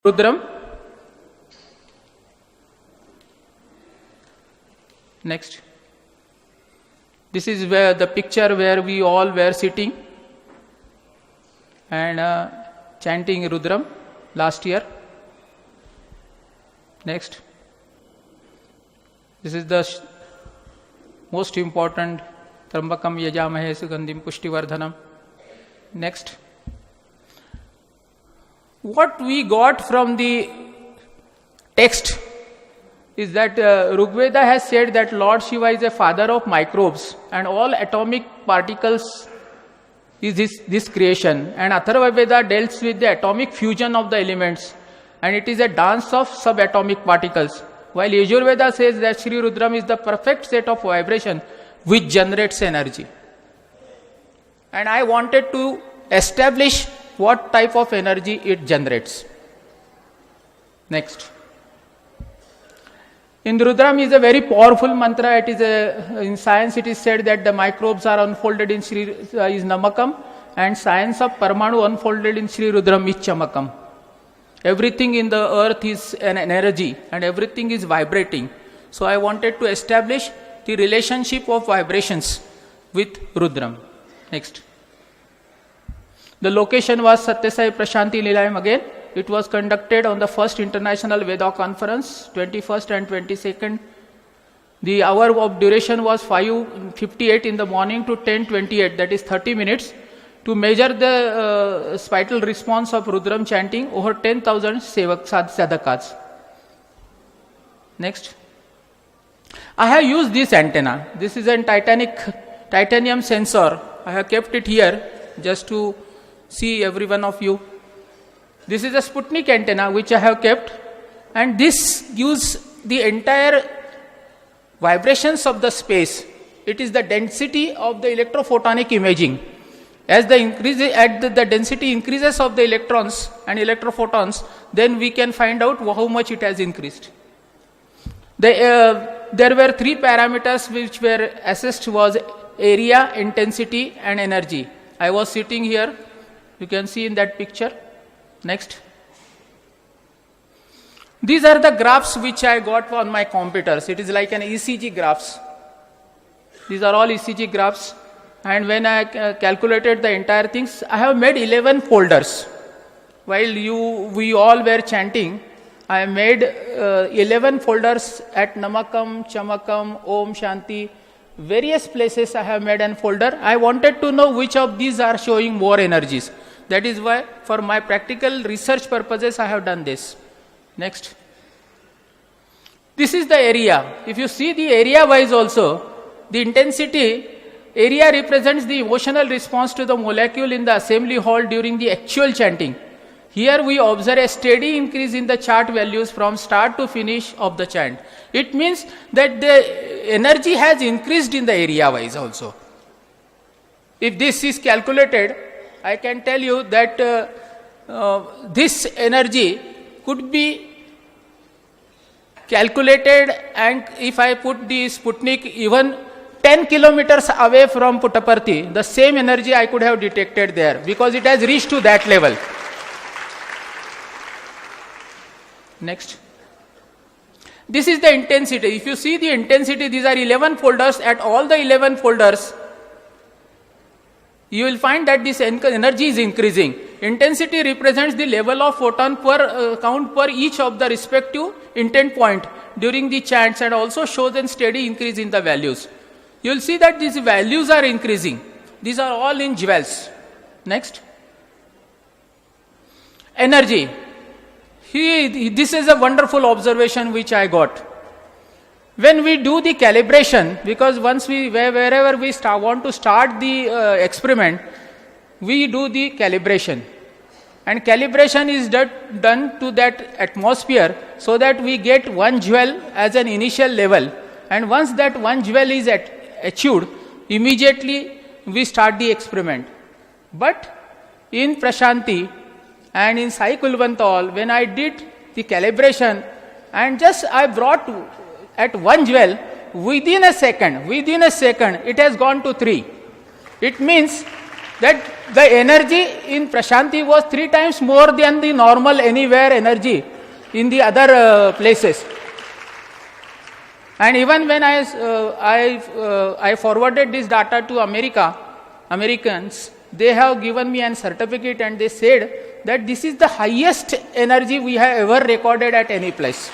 Rudram. Next. This is where the picture where we all were sitting and chanting Rudram last year. Next. This is the most important Trambakam Yajamahe Sugandhim Pushtivardhanam. Next. What we got from the text is that Rigveda has said that Lord Shiva is a father of microbes and all atomic particles is this creation, and Atharva Veda deals with the atomic fusion of the elements and it is a dance of subatomic particles, while Yajurveda says that Sri Rudram is the perfect set of vibration which generates energy. And I wanted to establish what type of energy it generates. Next. In Rudram is a very powerful mantra. It is in science it is said that the microbes are unfolded in Sri is Namakam, and science of Parmanu unfolded in Sri Rudram is Chamakam. Everything in the earth is an energy and everything is vibrating. So I wanted to establish the relationship of vibrations with Rudram. Next. The location was Satyasai Prashanti Nilayam again. It was conducted on the first International Veda Conference, 21st and 22nd. The hour of duration was 5:58 in the morning to 10:28, that is 30 minutes, to measure the spital response of Rudram chanting over 10,000 sadhakas. Next. I have used this antenna. This is a titanium sensor. I have kept it here just to see every one of you. This is a Sputnik antenna which I have kept, and this gives the entire vibrations of the space. It is the density of the electrophotonic imaging. As the density increases of the electrons and electrophotons, then we can find out how much it has increased. There were three parameters which were assessed, was area, intensity and energy. I was sitting here. You can see in that picture. Next. These are the graphs which I got on my computers. It is like an ECG graphs. These are all ECG graphs. And when I calculated the entire things, I have made 11 folders. While we all were chanting, I made 11 folders at Namakam, Chamakam, Om, Shanti. Various places I have made an folder. I wanted to know which of these are showing more energies. That is why, for my practical research purposes, I have done this. Next. This is the area. If you see the area wise also, the intensity, area represents the emotional response to the molecule in the assembly hall during the actual chanting. Here we observe a steady increase in the chart values from start to finish of the chant. It means that the energy has increased in the area wise also. If this is calculated, I can tell you that this energy could be calculated, and if I put the Sputnik even 10 kilometers away from Puttaparthi, the same energy I could have detected there, because it has reached to that level. Next. This is the intensity. If you see the intensity, these are 11 folders. At all the 11 folders, you will find that this energy is increasing. Intensity represents the level of photon per count per each of the respective intent point during the chants, and also shows a steady increase in the values. You will see that these values are increasing. These are all in jewels. Next. Energy. This is a wonderful observation which I got. When we do the calibration, because wherever we want to start the experiment, we do the calibration. And calibration is done to that atmosphere so that we get 1 joule as an initial level. And once that 1 joule is achieved, immediately we start the experiment. But in Prashanti and in Sai Kulwant Hall, when I did the calibration and just I brought at 1 joule, within a second, it has gone to 3. It means that the energy in Prashanti was 3 times more than the normal anywhere energy in the other places. And even when I forwarded this data to Americans, they have given me a certificate and they said that this is the highest energy we have ever recorded at any place.